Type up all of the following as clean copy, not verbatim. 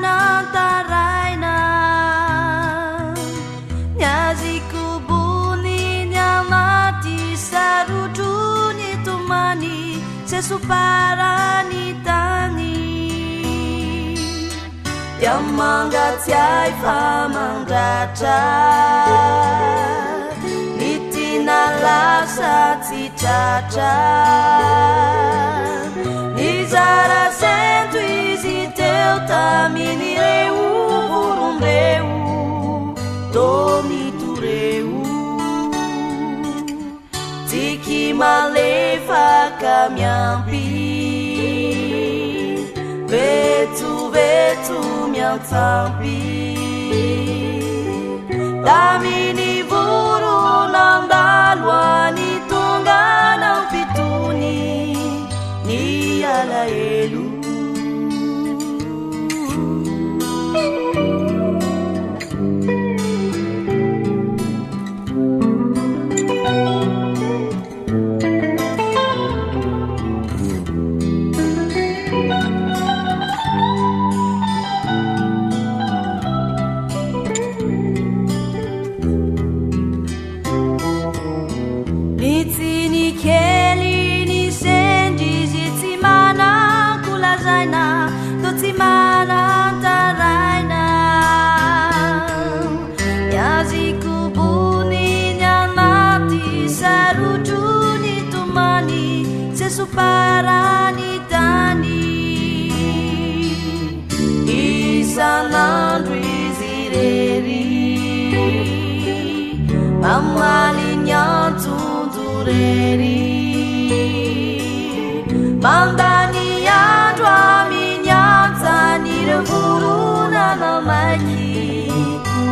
manantaraina nyaziku bunyinya mati sarujuni tumani sesuparani tani yang manggatsiai famandratra nitina lasa tsitratra nizara sento izy teo tamin'ireo vorombreo tomitoreo tsiky malefaka miampy vetsovetso miantsampy taminy voronandalo any tonga nampitony ny alahelo tsy manantaraina yaziko boniny anaty sarojony tomany sesoparany tany isan'andro izy rery mamaly antsonjo rery mandany andro aminyantsanyre voronana maiky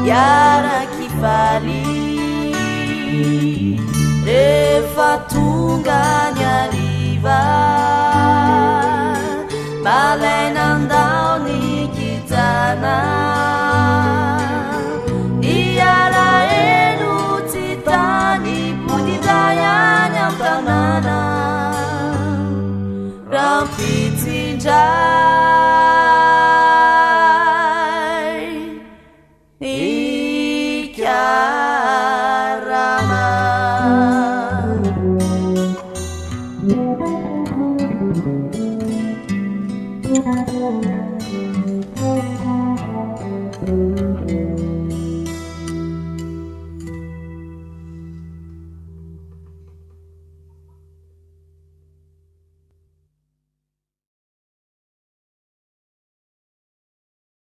iaraky faly rehefa tonga ny ariva malainandà